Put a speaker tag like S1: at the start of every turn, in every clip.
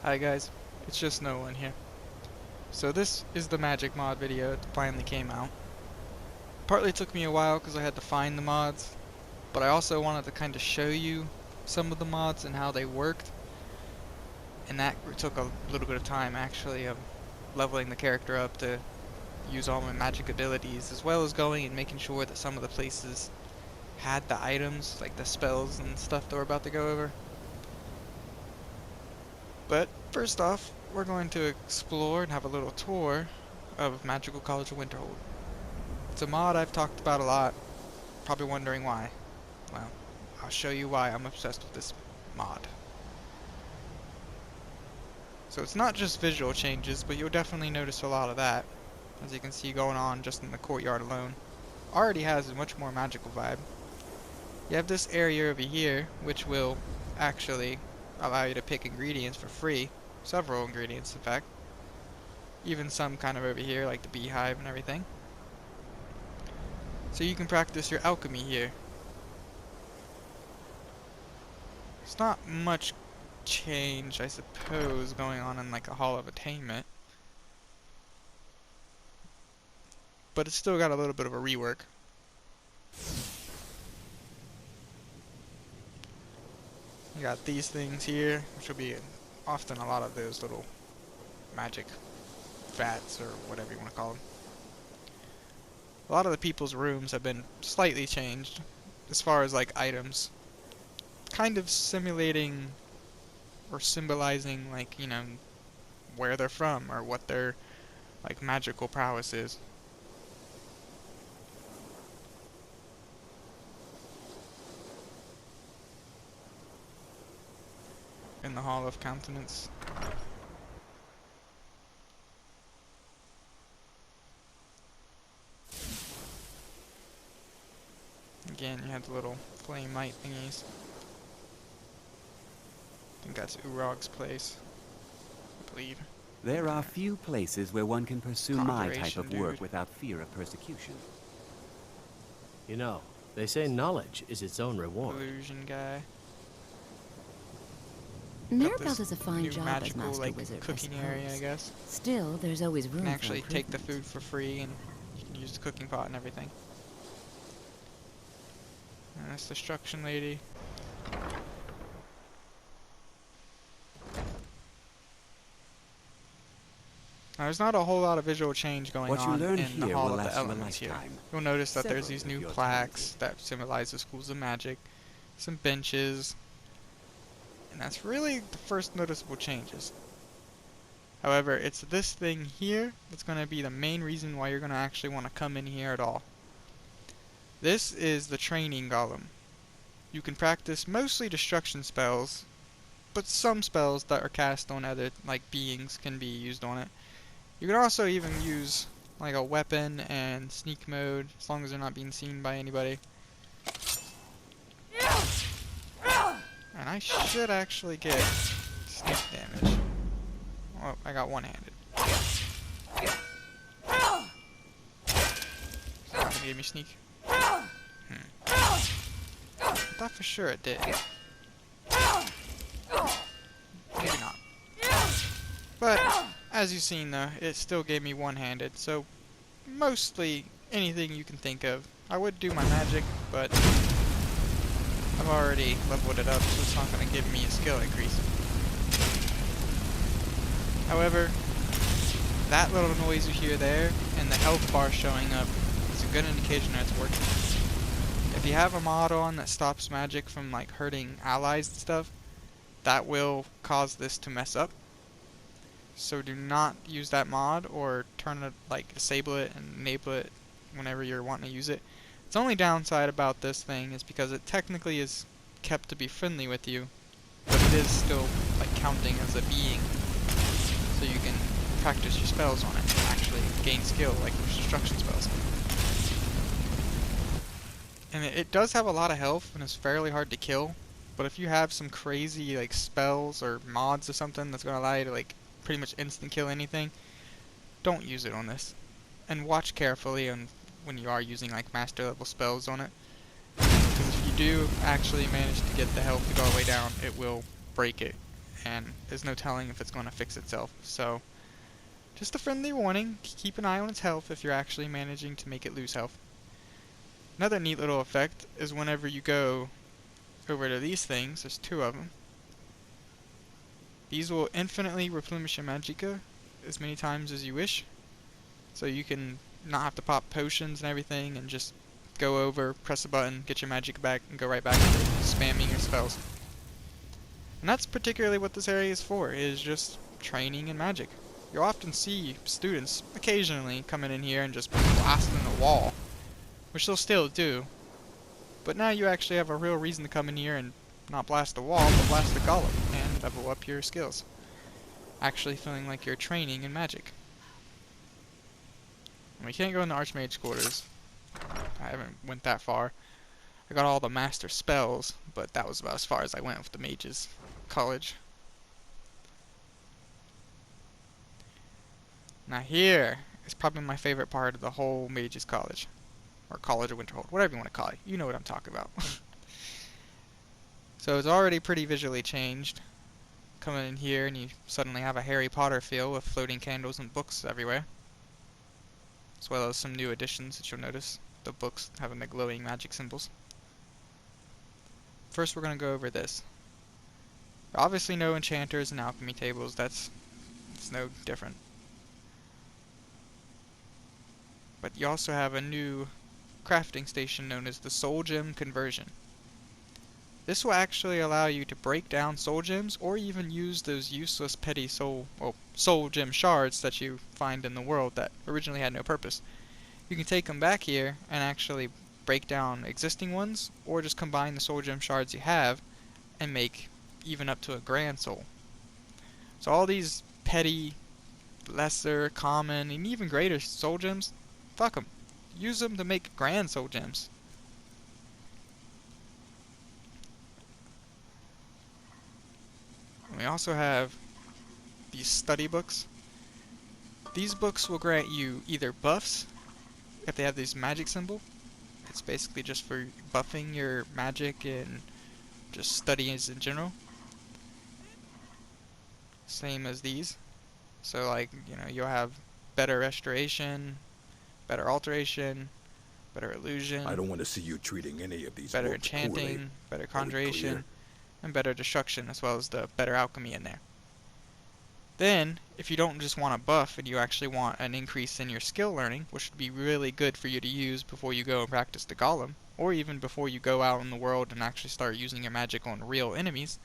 S1: Hi guys, it's just no one here. So this is the magic mod video that finally came out. Partly took me a while because I had to find the mods, but I also wanted to kind of show you some of the mods and how they worked. And that took a little bit of time actually, of leveling the character up to use all my magic abilities, as well as going and making sure that some of the places had the items, like the spells and stuff that we're about to go over. But first off, we're going to explore and have a little tour of Magical College of Winterhold. It's a mod I've talked about a lot, probably wondering why. Well, I'll show you why I'm obsessed with this mod. So it's not just visual changes, but you'll definitely notice a lot of that, as you can see going on just in the courtyard alone. Already has a much more magical vibe. You have this area over here, which will actually allow you to pick ingredients for free. Several ingredients, in fact. Even some kind of over here, like the beehive and everything. So you can practice your alchemy here. It's not much change, I suppose, going on in like a Hall of Attainment. But it's still got a little bit of a rework. You got these things here, which will be often a lot of those little magic vats, or whatever you want to call them. A lot of the people's rooms have been slightly changed, as far as like items. Kind of simulating, or symbolizing, like, you know, where they're from, or what their, like, magical prowess is. In the Hall of Countenance. Again, you have the little flame light thingies. I think that's Urog's place, I believe.
S2: There are few places where one can pursue my type of work
S1: Dude.
S2: without fear of persecution.
S3: You know, they say knowledge is its own reward.
S1: Illusion guy.
S4: Mirabelle does a fine
S1: new
S4: job as
S1: magical,
S4: Master
S1: like,
S4: Wizard,
S1: cooking area, I guess.
S4: Still, there's always room
S1: You can
S4: for
S1: actually take the
S4: improvement.
S1: food for free, and you can use the cooking pot and everything. And that's Destruction Lady. Now, there's not a whole lot of visual change going
S2: What you
S1: on
S2: learn
S1: in the
S2: here
S1: Hall
S2: will
S1: of the
S2: last you a
S1: Elements here.
S2: lifetime.
S1: You'll notice that there's
S2: Several
S1: these
S2: of
S1: new
S2: your
S1: plaques that symbolize the schools of magic, some benches, and that's really the first noticeable changes. However, it's this thing here that's going to be the main reason why you're going to actually want to come in here at all. This is the training golem. You can practice mostly destruction spells, but some spells that are cast on other, like, beings can be used on it. You can also even use like a weapon and sneak mode, as long as they're not being seen by anybody. And I should actually get sneak damage. Oh, I got one-handed. Not gonna give me sneak. I thought for sure it did. Maybe not. But as you've seen though, it still gave me one-handed, so mostly anything you can think of. I would do my magic, but I've already leveled it up, so it's not going to give me a skill increase. However, that little noise you hear there, and the health bar showing up, is a good indication that it's working. If you have a mod on that stops magic from like hurting allies and stuff, that will cause this to mess up. So do not use that mod, or turn it, like, disable it and enable it whenever you're wanting to use it. Its only downside about this thing is because it technically is kept to be friendly with you, but it is still like counting as a being, so you can practice your spells on it and actually gain skill like destruction spells. And it does have a lot of health and is fairly hard to kill, but if you have some crazy like spells or mods or something that's gonna allow you to like pretty much instant kill anything, don't use it on this. And watch carefully on when you are using like master level spells on it, because if you do actually manage to get the health to go all the way down, it will break it and there's no telling if it's going to fix itself. So, just a friendly warning, keep an eye on its health if you're actually managing to make it lose health. Another neat little effect is whenever you go over to these things, there's two of them. These will infinitely replenish your magicka as many times as you wish. So you can not have to pop potions and everything and just go over, press a button, get your magicka back, and go right back to spamming your spells. And that's particularly what this area is for, is just training in magic. You'll often see students occasionally coming in here and just blasting the wall, which they'll still do. But now you actually have a real reason to come in here and not blast the wall, but blast the golem and level up your skills. Actually feeling like you're training in magic. And we can't go in the Archmage quarters. I haven't went that far. I got all the master spells, but that was about as far as I went with the mages college. Now here is probably my favorite part of the whole mages college. Or College of Winterhold, whatever you want to call it. You know what I'm talking about. So it's already pretty visually changed. Coming in here and you suddenly have a Harry Potter feel with floating candles and books everywhere. As well as some new additions that you'll notice. The books having the glowing magic symbols. First we're going to go over this. Obviously no enchanters and alchemy tables, it's no different. But you also have a new crafting station known as the Soul Gem Conversion. This will actually allow you to break down soul gems or even use those useless petty soul gem shards that you find in the world that originally had no purpose. You can take them back here and actually break down existing ones, or just combine the soul gem shards you have and make even up to a grand soul. So all these petty, lesser, common, and even greater soul gems, fuck them. Use them to make grand soul gems. And we also have these study books. These books will grant you either buffs, if they have this magic symbol. It's basically just for buffing your magic and just studies in general. Same as these. So like, you'll have better restoration, better alteration, better illusion.
S5: I don't want to see you treating any of these
S1: better
S5: books
S1: enchanting,
S5: poorly.
S1: better
S5: Are we
S1: conjuration,
S5: clear?
S1: and better destruction, as well as the better alchemy in there. Then, if you don't just want a buff and you actually want an increase in your skill learning, which would be really good for you to use before you go and practice the golem, or even before you go out in the world and actually start using your magic on real enemies,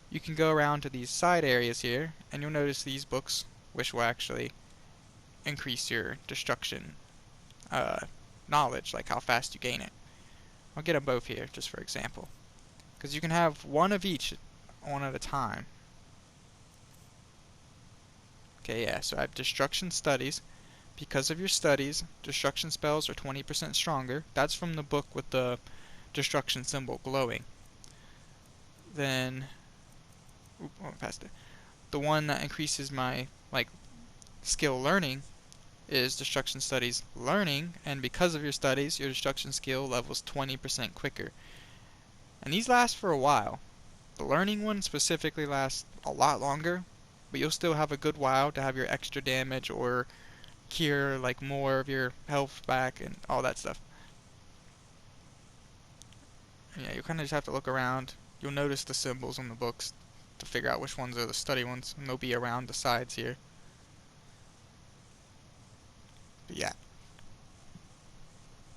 S1: you can go around to these side areas here, and you'll notice these books, which will actually increase your destruction knowledge, like how fast you gain it. I'll get them both here, just for example. Because you can have one of each on at a time. Okay, yeah, so I have Destruction Studies. Because of your studies, destruction spells are 20% stronger. That's from the book with the destruction symbol glowing. Then, I passed it. The one that increases my, skill learning is Destruction Studies Learning, and because of your studies, your destruction skill levels 20% quicker. And these last for a while. The learning one specifically lasts a lot longer, but you'll still have a good while to have your extra damage or cure more of your health back and all that stuff. And yeah, you'll kind of just have to look around. You'll notice the symbols on the books to figure out which ones are the study ones, and they'll be around the sides here. But yeah.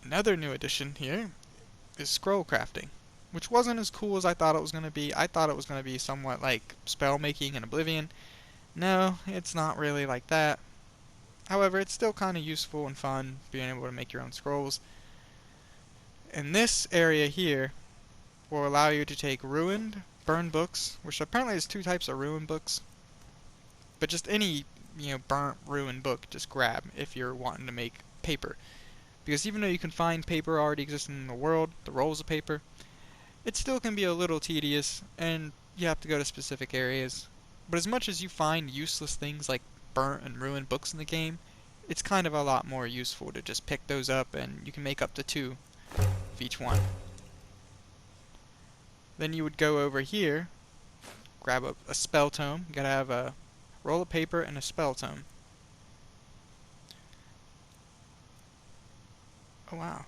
S1: Another new addition here is scroll crafting, which wasn't as cool as I thought it was going to be. I thought it was going to be somewhat like spell making in Oblivion. No, it's not really like that. However, it's still kind of useful and fun being able to make your own scrolls. And this area here will allow you to take ruined, burned books, which apparently there's two types of ruined books. But just any, burnt, ruined book, just grab if you're wanting to make paper. Because even though you can find paper already existing in the world, the rolls of paper, it still can be a little tedious, and you have to go to specific areas. But as much as you find useless things like burnt and ruined books in the game, it's kind of a lot more useful to just pick those up, and you can make up to 2 of each one. Then you would go over here grab a spell tome. You gotta have a roll of paper and a spell tome. Oh wow.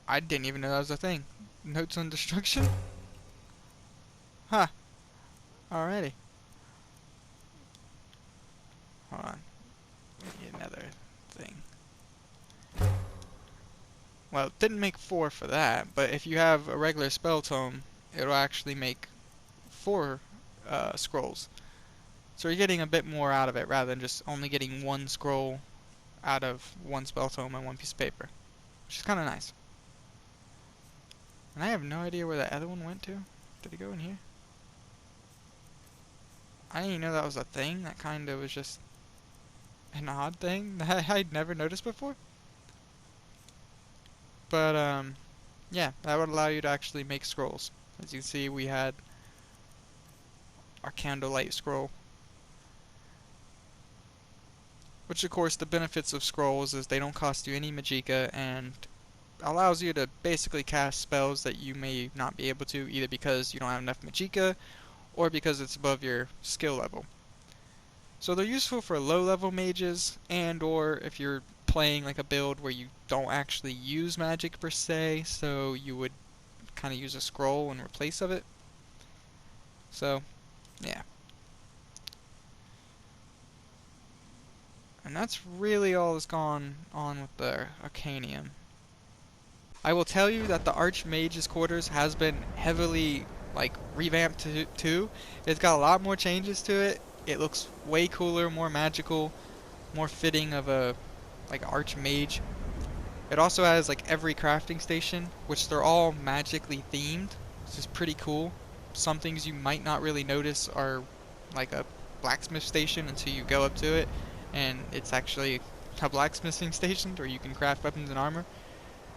S1: I didn't even know that was a thing. Notes on destruction? Huh. Alrighty. Hold on. Get another thing. Well, it didn't make 4 for that, but if you have a regular spell tome, it'll actually make 4 scrolls. So you're getting a bit more out of it rather than just only getting 1 scroll out of 1 spell tome and 1 piece of paper, which is kind of nice. And I have no idea where that other one went to. Did it go in here? I didn't even know that was a thing. That kind of was just an odd thing that I'd never noticed before. But, yeah, that would allow you to actually make scrolls. As you can see, we had our candlelight scroll. Which, of course, the benefits of scrolls is they don't cost you any magicka and allows you to basically cast spells that you may not be able to, either because you don't have enough magicka or because it's above your skill level. So they're useful for low level mages, and or if you're playing like a build where you don't actually use magic per se, so you would kind of use a scroll in replace of it. So, yeah. And that's really all that's gone on with the Arcanaeum. I will tell you that the Archmage's quarters has been heavily revamped too. It's got a lot more changes to it. It looks way cooler, more magical, more fitting of a Archmage. It also has every crafting station, which they're all magically themed, which is pretty cool. Some things you might not really notice are like a blacksmith station until you go up to it, and it's actually a blacksmithing station where you can craft weapons and armor.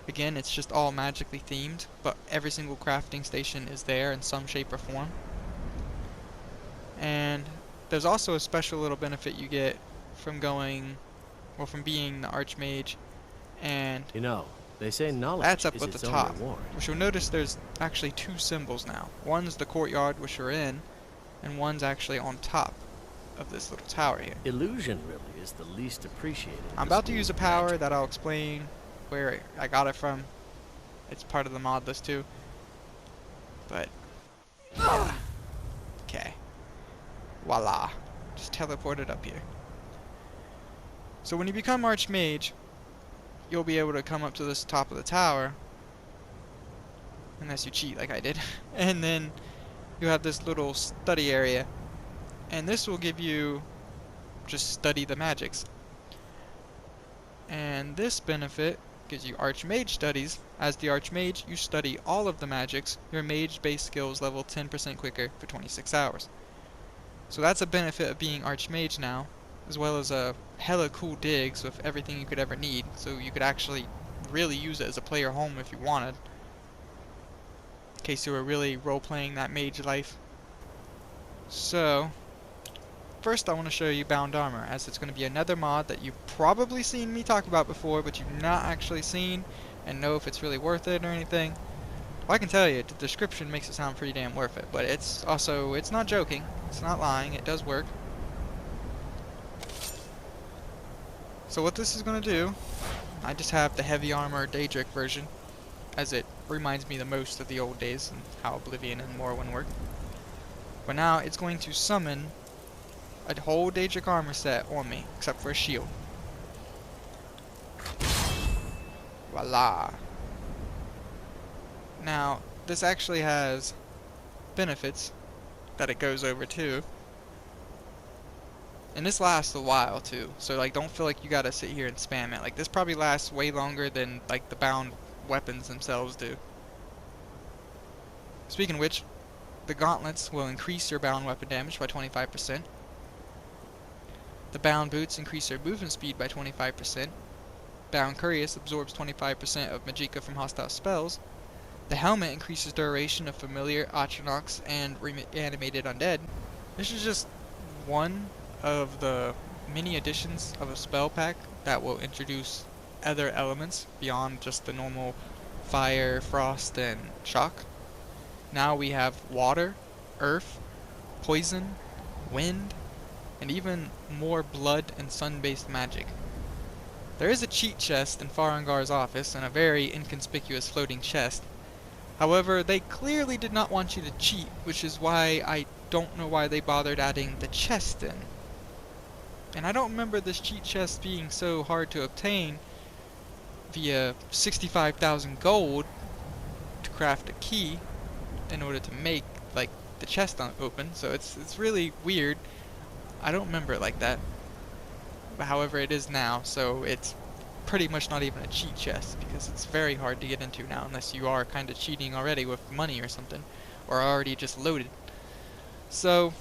S1: Again, it's just all magically themed, but every single crafting station is there in some shape or form. And there's also a special little benefit you get from from being the Archmage, and
S3: You know, they say knowledge
S1: that's up
S3: is
S1: at the
S3: its own
S1: top.
S3: reward.
S1: Which you'll notice there's actually 2 symbols now. One's the courtyard which we're in, and one's actually on top of this little tower here.
S3: Illusion really is the least appreciated.
S1: I'm about to use a power that I'll explain where I got it from. It's part of the mod list too. But, yeah. Okay. Voila. Just teleported up here. So when you become Archmage, you'll be able to come up to this top of the tower. Unless you cheat like I did. And then you have this little study area. And this will give you just study the magics. And this benefit gives you Archmage studies. As the Archmage, you study all of the magics. Your mage-based skills level 10% quicker for 26 hours. So that's a benefit of being Archmage now, as well as a hella cool digs with everything you could ever need. So you could actually really use it as a player home if you wanted, in case you were really role-playing that mage life. So, first I want to show you Bound Armor, as it's going to be another mod that you've probably seen me talk about before, but you've not actually seen and know if it's really worth it or anything. Well, I can tell you, the description makes it sound pretty damn worth it, but it's not joking, it's not lying, it does work. So what this is going to do, I just have the heavy armor Daedric version, as it reminds me the most of the old days and how Oblivion and Morrowind worked. But now it's going to summon a whole Daedric armor set on me, except for a shield. Voila. Now, this actually has benefits that it goes over too. And this lasts a while too, so don't feel like you gotta sit here and spam it. This probably lasts way longer than the bound weapons themselves do. Speaking of which, the gauntlets will increase your bound weapon damage by 25%. The bound boots increase your movement speed by 25%. Bound cuirass absorbs 25% of magicka from hostile spells. The helmet increases duration of familiar, Atronachs, and reanimated undead. This is just one of the many additions of a spell pack that will introduce other elements beyond just the normal fire, frost, and shock. Now we have water, earth, poison, wind, and even more blood and sun-based magic. There is a cheat chest in Farengar's office, and a very inconspicuous floating chest. However, they clearly did not want you to cheat, which is why I don't know why they bothered adding the chest in. And I don't remember this cheat chest being so hard to obtain via 65,000 gold to craft a key in order to make, like, the chest open, so it's really weird. I don't remember it like that. But however, it is now, so it's pretty much not even a cheat chest, because it's very hard to get into now, unless you are kind of cheating already with money or something, or already just loaded. So,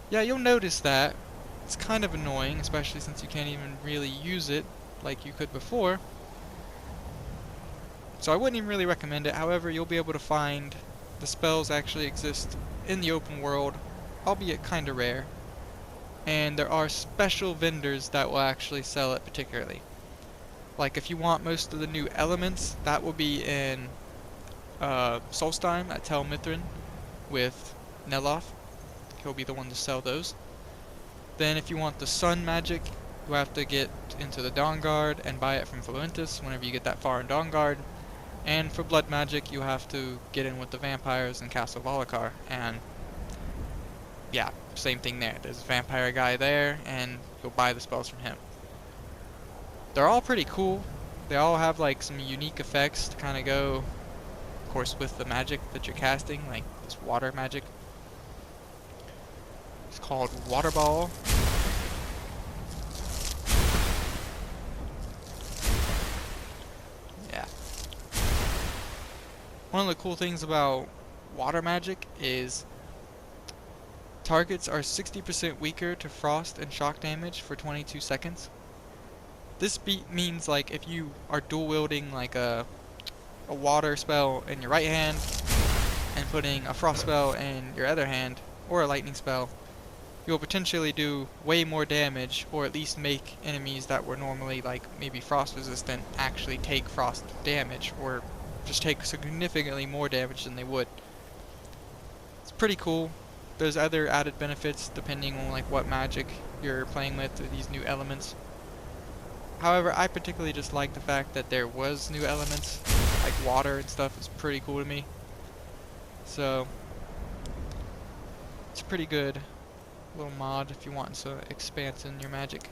S1: yeah, you'll notice that. It's kind of annoying, especially since you can't even really use it like you could before. So I wouldn't even really recommend it. However, you'll be able to find the spells actually exist in the open world, albeit kind of rare. And there are special vendors that will actually sell it particularly. Like if you want most of the new elements, that will be in Solstheim at Tel Mithrin with Neloth. He'll be the one to sell those. Then if you want the sun magic, you have to get into the Dawnguard and buy it from Valentis whenever you get that far in Dawnguard. And for blood magic, you have to get in with the vampires in Castle Volokar, and yeah, same thing there. There's a vampire guy there, and you'll buy the spells from him. They're all pretty cool. They all have like some unique effects to kind of go, of course, with the magic that you're casting, like this water magic. It's called Water Ball. Yeah. One of the cool things about water magic is targets are 60% weaker to frost and shock damage for 22 seconds. This means like if you are dual wielding like a water spell in your right hand and putting a frost spell in your other hand, or a lightning spell, you'll potentially do way more damage, or at least make enemies that were normally like maybe frost resistant actually take frost damage, or just take significantly more damage than they would. It's pretty cool. There's other added benefits depending on like what magic you're playing with, these new elements. However, I particularly just like the fact that there was new elements, like water and stuff. Is pretty cool to me. So it's a pretty good little mod if you want some expanse in your magic.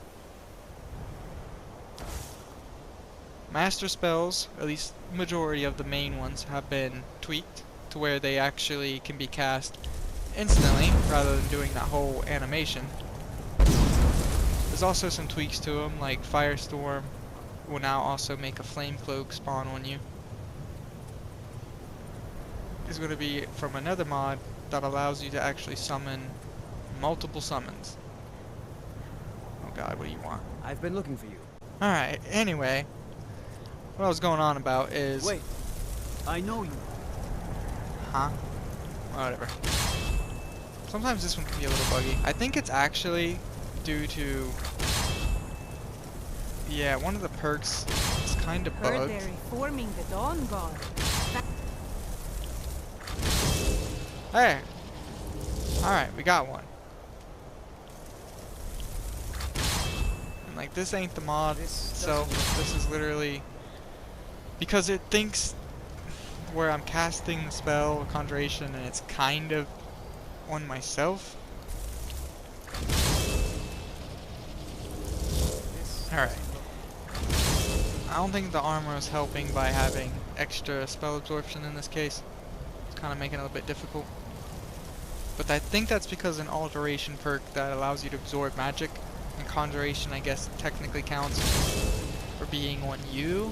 S1: Master spells, at least majority of the main ones, have been tweaked to where they actually can be cast instantly rather than doing that whole animation. There's also some tweaks to them, like Firestorm will now also make a Flame Cloak spawn on you. It's going to be from another mod that allows you to actually summon multiple summons. Oh god, what do you want?
S2: I've been looking for you.
S1: Alright, anyway, what I was going on about is...
S2: Wait, I know you.
S1: Huh? Whatever. Sometimes this one can be a little buggy. I think it's actually due to... Yeah, one of the perks is kind of
S6: Heard
S1: bugged.
S6: they're reforming the Dawn Guard.
S1: Hey! Alright, we got one. And like, this ain't the mod itself. This is literally... Because it thinks where I'm casting the spell, Conjuration, and it's kind of on myself. Alright. I don't think the armor is helping by having extra spell absorption in this case. It's kind of making it a bit difficult. But I think that's because an alteration perk that allows you to absorb magic, and Conjuration I guess technically counts for being on you.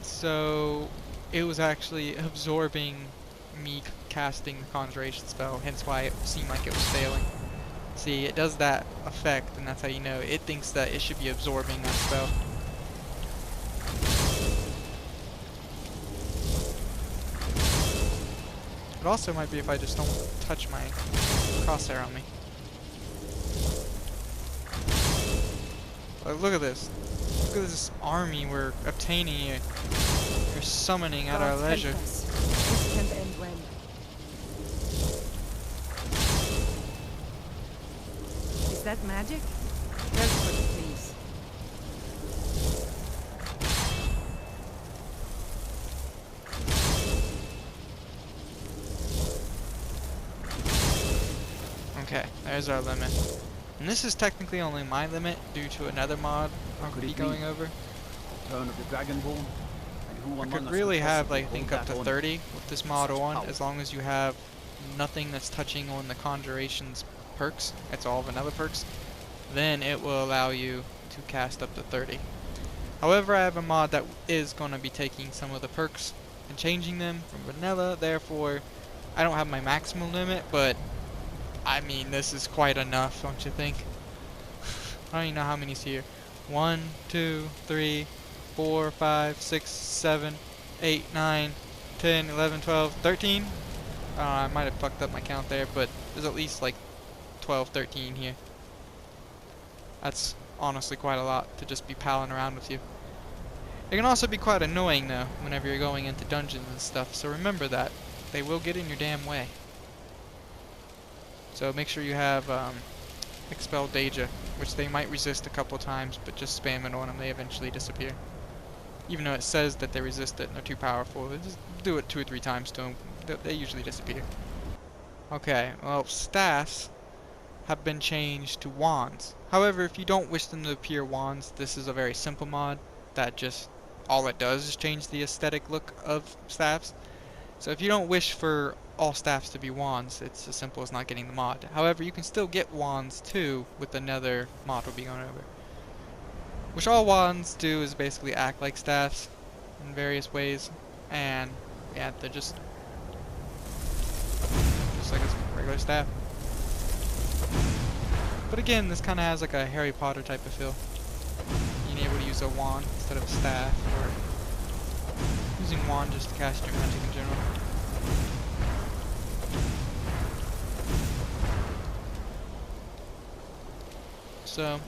S1: So it was actually absorbing me casting the Conjuration spell, hence why it seemed like it was failing. See, it does that effect, and that's how you know. It thinks that it should be absorbing that spell. It also might be if I just don't touch my crosshair on me. Like, look at this. Look at this army we're obtaining here. We're summoning at our leisure.
S6: This can't end well. that magic? Desperate, please.
S1: Okay, there's our limit. And this is technically only my limit due to another mod I'll
S7: Could
S1: be
S7: it be?
S1: going over.
S7: Turn of the Dragonborn. And who
S1: I
S7: among
S1: could
S7: us
S1: really have,
S7: possibly
S1: like, I think
S7: hold
S1: up to
S7: that honor?
S1: 30 with this mod
S7: Such
S1: on,
S7: power.
S1: as long as you have nothing that's touching on the Conjuration's perks. It's all vanilla perks. Then it will allow you to cast up to 30. However, I have a mod that is going to be taking some of the perks and changing them from vanilla, therefore I don't have my maximum limit, but I mean, this is quite enough, don't you think? I don't even know how many's here. 1, 2, 3, 4, 5, 6, 7, 8, 9, 10, 11, 12, 13? I might have fucked up my count there, but there's at least like 12, 13 here. That's honestly quite a lot to just be palling around with you. It can also be quite annoying though, whenever you're going into dungeons and stuff, so remember that. They will get in your damn way. So make sure you have Expel Deja, which they might resist a couple times, but just spam it on them, they eventually disappear. Even though it says that they resist it and they're too powerful, just do it 2 or 3 times to them, they usually disappear. Okay, well, staffs have been changed to wands. However, if you don't wish them to appear wands, this is a very simple mod that just, all it does is change the aesthetic look of staffs. So if you don't wish for all staffs to be wands, it's as simple as not getting the mod. However, you can still get wands too with another mod we'll be going over. Which all wands do is basically act like staffs in various ways, and yeah, they're just like a regular staff. But again, this kind of has like a Harry Potter type of feel. Being able to use a wand instead of a staff, or using wand just to cast your magic in general. So,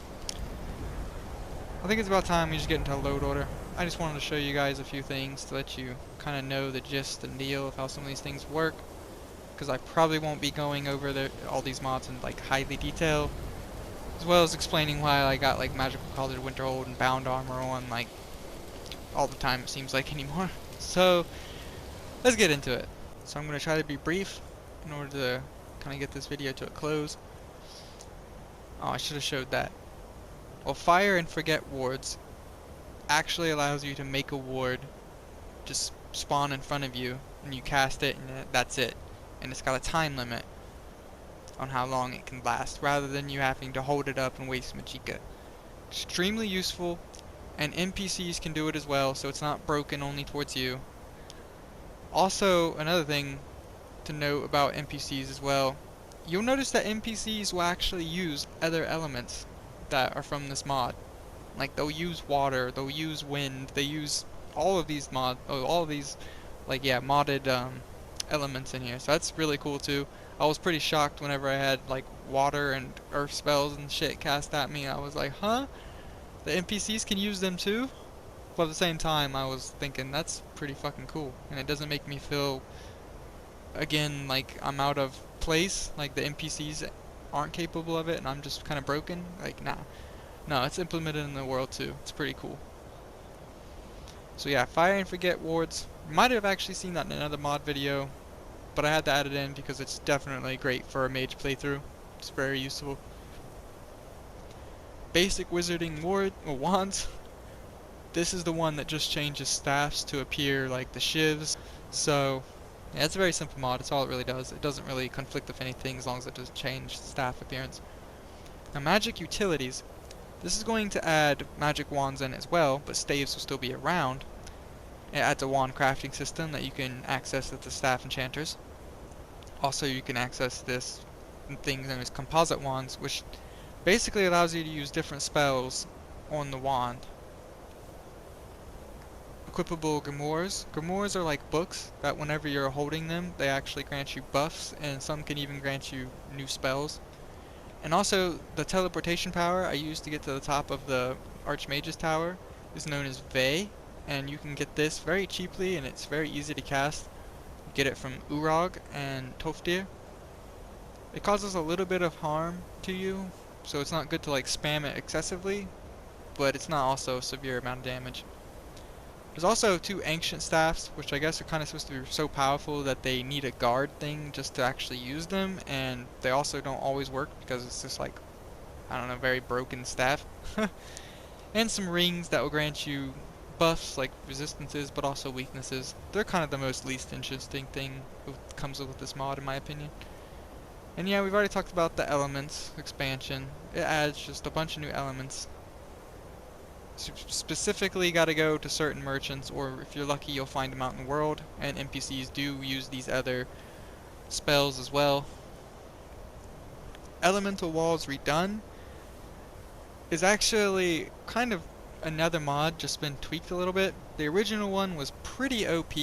S1: I think it's about time we just get into load order. I just wanted to show you guys a few things to let you kind of know the gist and deal of how some of these things work. Because I probably won't be going over all these mods in like highly detail. As well as explaining why I got like Magical College Winterhold and Bound Armor on like all the time it seems like anymore. So, let's get into it. So I'm going to try to be brief in order to kind of get this video to a close. Oh, I should have showed that. Well, Fire and Forget wards actually allows you to make a ward just spawn in front of you, and you cast it, and that's it. And it's got a time limit on how long it can last, rather than you having to hold it up and waste Magicka. Extremely useful, and NPCs can do it as well, so it's not broken only towards you. Also, another thing to note about NPCs as well, you'll notice that NPCs will actually use other elements that are from this mod. Like, they'll use water, they'll use wind, they use all of these like, yeah, modded elements in here. So that's really cool too. I was pretty shocked whenever I had like water and earth spells and shit cast at me. I was like, huh? The NPCs can use them too? But at the same time, I was thinking that's pretty fucking cool. And it doesn't make me feel, again, like I'm out of place, like the NPCs aren't capable of it and I'm just kind of broken. Like, nah. No, it's implemented in the world too. It's pretty cool. So yeah, Fire and Forget wards. Might have actually seen that in another mod video, but I had to add it in because it's definitely great for a mage playthrough. It's very useful. Basic wizarding wands. This is the one that just changes staffs to appear like the shivs. So yeah, it's a very simple mod. It's all it really does. It doesn't really conflict with anything as long as it doesn't change staff appearance. Now, magic utilities. This is going to add magic wands in as well, but staves will still be around. It adds a wand crafting system that you can access with the staff enchanters. Also, you can access this thing known as composite wands, which basically allows you to use different spells on the wand. Equipable grimoires. Grimoires are like books that whenever you're holding them, they actually grant you buffs, and some can even grant you new spells. And also, the teleportation power I used to get to the top of the Archmage's tower is known as Vey, and you can get this very cheaply, and it's very easy to cast. You get it from Urog and Toftir. It causes a little bit of harm to you, so it's not good to like spam it excessively, but it's not also a severe amount of damage. There's also 2 ancient staffs, which I guess are kind of supposed to be so powerful that they need a guard thing just to actually use them, and they also don't always work because it's just like, I don't know, very broken staff. And some rings that will grant you buffs like resistances, but also weaknesses. They're kind of the most least interesting thing that comes with this mod, in my opinion. And yeah, we've already talked about the elements expansion. It adds just a bunch of new elements. Specifically got to go to certain merchants, or if you're lucky you'll find them out in the world, and NPCs do use these other spells as well. Elemental Walls Redone is actually kind of another mod, just been tweaked a little bit. The original one was pretty OP,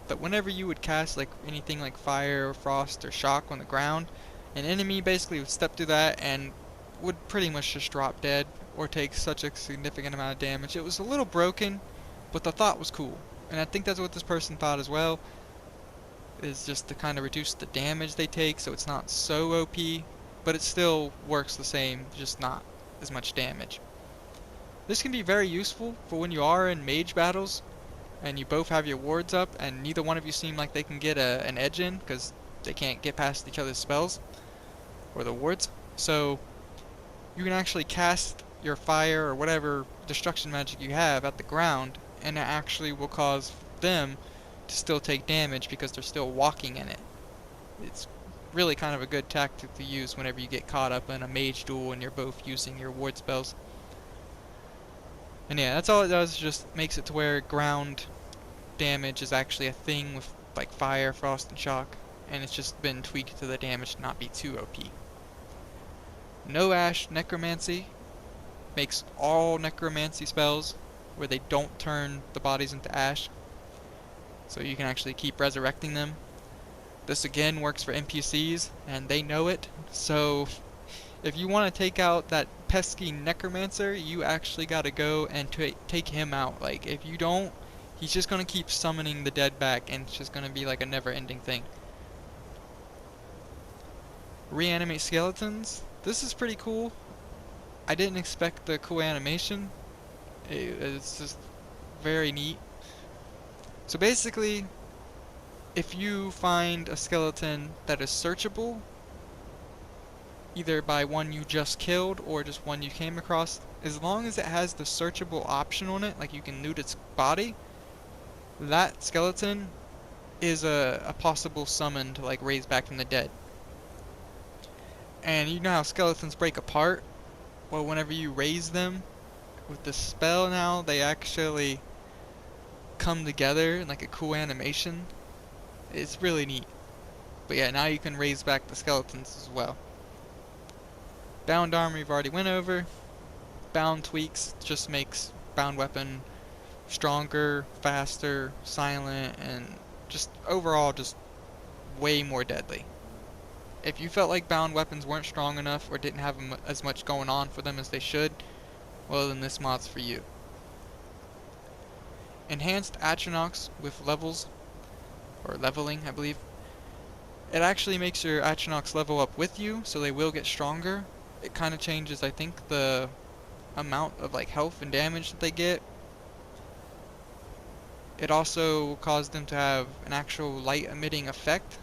S1: but whenever you would cast like anything like fire or frost or shock on the ground, an enemy basically would step through that and would pretty much just drop dead or take such a significant amount of damage. It was a little broken, but the thought was cool. And I think that's what this person thought as well, is just to kind of reduce the damage they take so it's not so OP, but it still works the same, just not as much damage. This can be very useful for when you are in mage battles and you both have your wards up and neither one of you seem like they can get an edge in because they can't get past each other's spells or the wards. So you can actually cast your fire or whatever destruction magic you have at the ground, and it actually will cause them to still take damage because they're still walking in it. It's really kind of a good tactic to use whenever you get caught up in a mage duel and you're both using your ward spells. And yeah, that's all it does, just makes it to where ground damage is actually a thing with like fire, frost, and shock, and it's just been tweaked to the damage to not be too OP. No Ash Necromancy makes all necromancy spells where they don't turn the bodies into ash, so you can actually keep resurrecting them. This again works for NPCs, and they know it, so if you want to take out that pesky necromancer, you actually gotta go and take him out. Like, if you don't, he's just gonna keep summoning the dead back, and it's just gonna be like a never-ending thing. Reanimate skeletons. This is pretty cool. I didn't expect the cool animation. It's just very neat. So basically, if you find a skeleton that is searchable, either by one you just killed or just one you came across, as long as it has the searchable option on it, like you can loot its body, that skeleton is a possible summon to like raise back from the dead. And you know how skeletons break apart? Well, whenever you raise them with the spell now, they actually come together in like a cool animation. It's really neat. But yeah, now you can raise back the skeletons as well. Bound armor we've already went over. Bound tweaks just makes bound weapon stronger, faster, silent, and just overall just way more deadly. If you felt like bound weapons weren't strong enough or didn't have as much going on for them as they should, well then this mod's for you. Enhanced Atronachs with levels, or leveling I believe. It actually makes your Atronachs level up with you, so they will get stronger. It kind of changes, I think, the amount of like health and damage that they get. It also caused them to have an actual light emitting effect.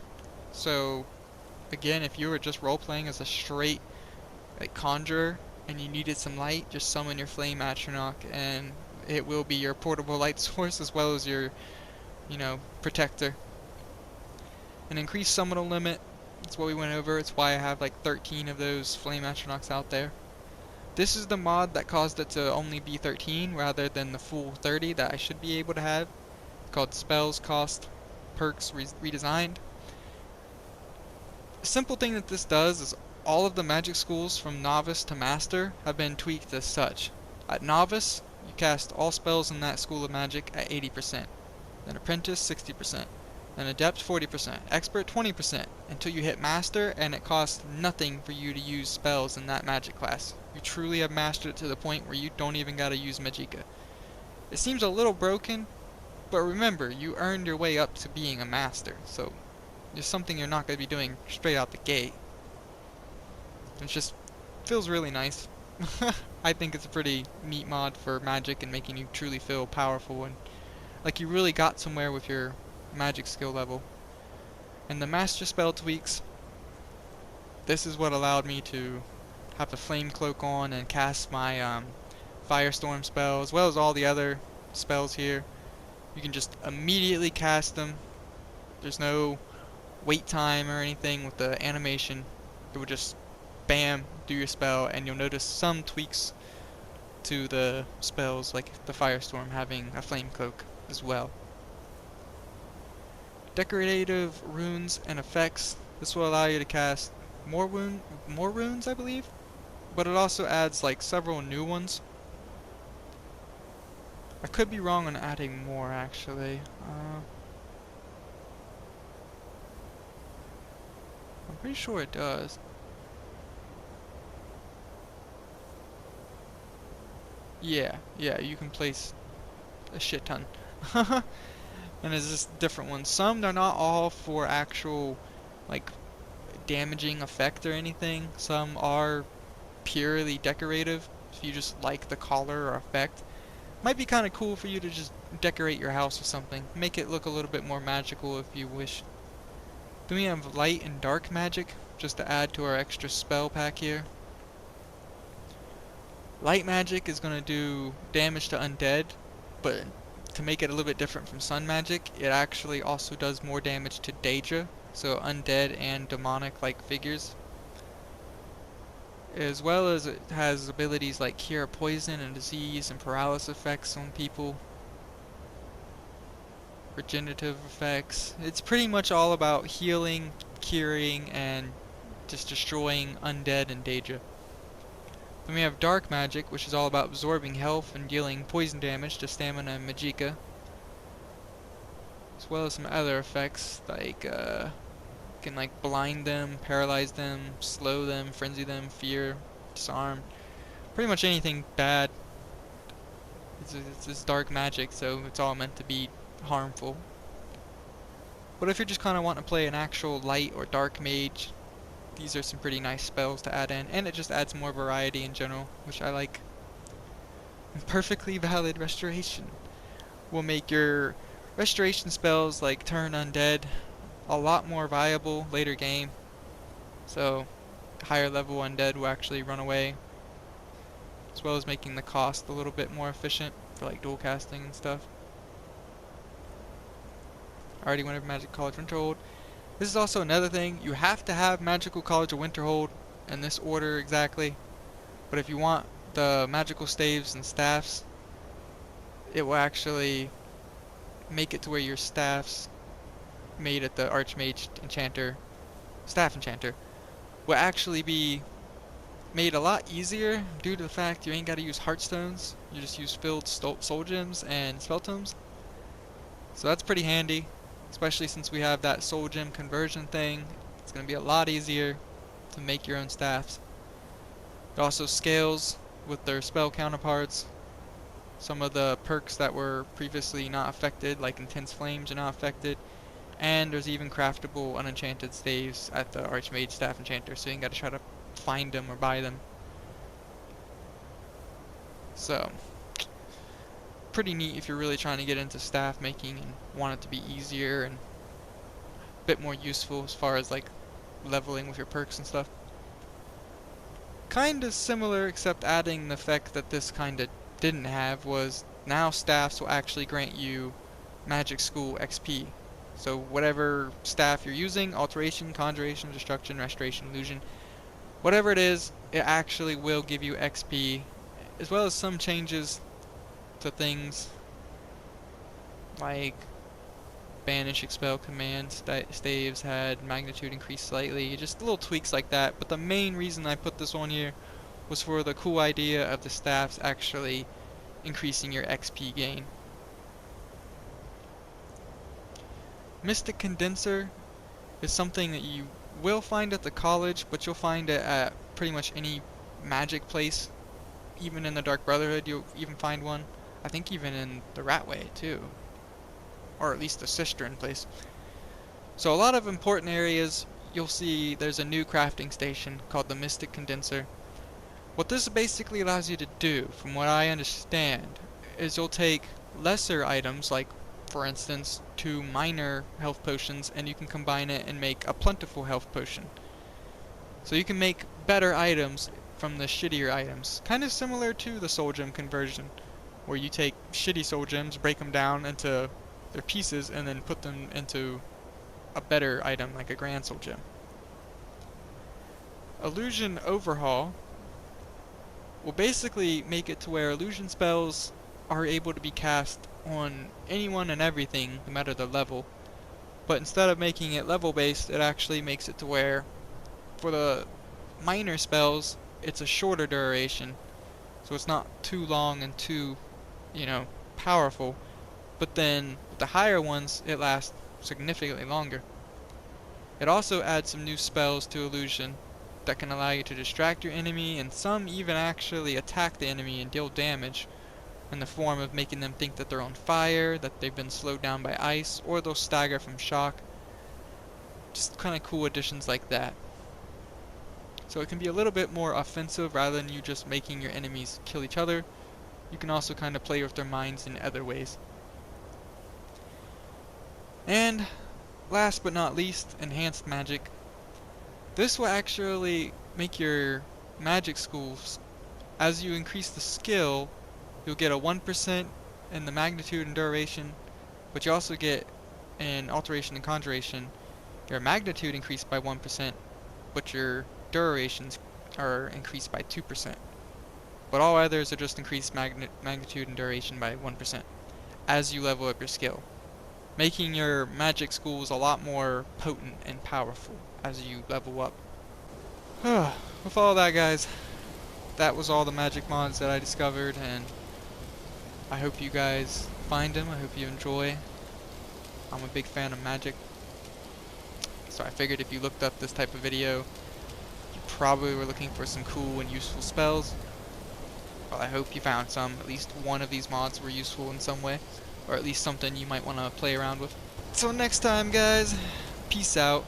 S1: So again, if you were just role-playing as a straight like conjurer and you needed some light, just summon your flame Atronach and it will be your portable light source as well as your, you know, protector. An increased summonal limit, that's what we went over. It's why I have like 13 of those flame Atronachs out there. This is the mod that caused it to only be 13 rather than the full 30 that I should be able to have. It's called Spells Cost Perks Redesigned. A simple thing that this does is all of the magic schools from Novice to Master have been tweaked as such. At Novice, you cast all spells in that school of magic at 80%. Then Apprentice, 60%. Then Adept, 40%. Expert, 20%. Until you hit Master, and it costs nothing for you to use spells in that magic class. You truly have mastered it to the point where you don't even gotta use Magicka. It seems a little broken, but remember, you earned your way up to being a Master, so it's something you're not gonna be doing straight out the gate. It's just feels really nice. I think it's a pretty neat mod for magic and making you truly feel powerful and like you really got somewhere with your magic skill level. And the master spell tweaks, this is what allowed me to have the flame cloak on and cast my firestorm spell as well as all the other spells here. You can just immediately cast them. There's no wait time or anything with the animation. It would just bam, do your spell, and you'll notice some tweaks to the spells, like the firestorm having a flame cloak as well. Decorative runes and effects. This will allow you to cast more runes, I believe, but it also adds like several new ones. I could be wrong on adding more actually. I'm pretty sure it does. Yeah, you can place a shit ton. And there's just different ones. Some they're not all for actual like damaging effect or anything. Some are purely decorative. If you just like the color or effect. Might be kind of cool for you to just decorate your house with something. Make it look a little bit more magical if you wish. Then we have light and dark magic, just to add to our extra spell pack here. Light magic is going to do damage to undead, but to make it a little bit different from sun magic, it actually also does more damage to Daedra, so undead and demonic like figures. As well as it has abilities like cure poison and disease and paralysis effects on people. Regenerative effects. It's pretty much all about healing, curing, and just destroying undead and Daedra. Then we have dark magic, which is all about absorbing health and dealing poison damage to stamina and magicka. As well as some other effects like can like blind them, paralyze them, slow them, frenzy them, fear, disarm. Pretty much anything bad. It's dark magic, so it's all meant to be harmful. But if you're just kind of wanting to play an actual light or dark mage, these are some pretty nice spells to add in, and it just adds more variety in general, which I like. Perfectly valid restoration will make your restoration spells like turn undead a lot more viable later game. So higher level undead will actually run away, as well as making the cost a little bit more efficient for like dual casting and stuff. I already went over Magic College Winterhold. This is also another thing, you have to have Magical College of Winterhold in this order exactly, but if you want the magical staves and staffs, it will actually make it to where your staffs made at the Archmage Enchanter, Staff Enchanter, will actually be made a lot easier due to the fact you ain't got to use Heartstones, you just use filled soul gems and spell tomes. So that's pretty handy, especially since we have that soul gem conversion thing. It's going to be a lot easier to make your own staffs. It also scales with their spell counterparts. Some of the perks that were previously not affected, like Intense Flames, are not affected. And there's even craftable unenchanted staves at the Archmage Staff Enchanter, so you ain't got to try to find them or buy them. So, pretty neat if you're really trying to get into staff making and want it to be easier and a bit more useful as far as like leveling with your perks and stuff. Kinda similar, except adding the effect that this kinda didn't have was now staffs will actually grant you Magic School XP. So whatever staff you're using, alteration, conjuration, destruction, restoration, illusion, whatever it is, it actually will give you XP, as well as some changes to things like banish, expel, command, staves had magnitude increased slightly, just little tweaks like that. But the main reason I put this on here was for the cool idea of the staffs actually increasing your XP gain. Mystic Condenser is something that you will find at the college, but you'll find it at pretty much any magic place. Even in the Dark Brotherhood you'll even find one. I think even in the Ratway too. Or at least the Cistern place. So a lot of important areas you'll see there's a new crafting station called the Mystic Condenser. What this basically allows you to do, from what I understand, is you'll take lesser items, like for instance 2 minor health potions, and you can combine it and make a plentiful health potion. So you can make better items from the shittier items. Kind of similar to the soul gem conversion, where you take shitty soul gems, break them down into their pieces, and then put them into a better item like a grand soul gem. Illusion Overhaul will basically make it to where illusion spells are able to be cast on anyone and everything, no matter the level. But instead of making it level based, it actually makes it to where for the minor spells it's a shorter duration, so it's not too long and too, you know, powerful. But then with the higher ones, it lasts significantly longer. It also adds some new spells to illusion that can allow you to distract your enemy, and some even actually attack the enemy and deal damage in the form of making them think that they're on fire, that they've been slowed down by ice, or they'll stagger from shock. Just kind of cool additions like that. So it can be a little bit more offensive rather than you just making your enemies kill each other. You can also kind of play with their minds in other ways. And last but not least, enhanced magic. This will actually make your magic schools, as you increase the skill, you'll get a 1% in the magnitude and duration, but you also get in alteration and conjuration your magnitude increased by 1%, but your durations are increased by 2%. But all others are just increased magnitude and duration by 1% as you level up your skill, making your magic schools a lot more potent and powerful as you level up. With all that, guys, that was all the magic mods that I discovered, and I hope you guys find them. I hope you enjoy. I'm a big fan of magic, so I figured if you looked up this type of video, you probably were looking for some cool and useful spells. Well, I hope you found some. At least one of these mods were useful in some way, or at least something you might want to play around with. So next time, guys, peace out.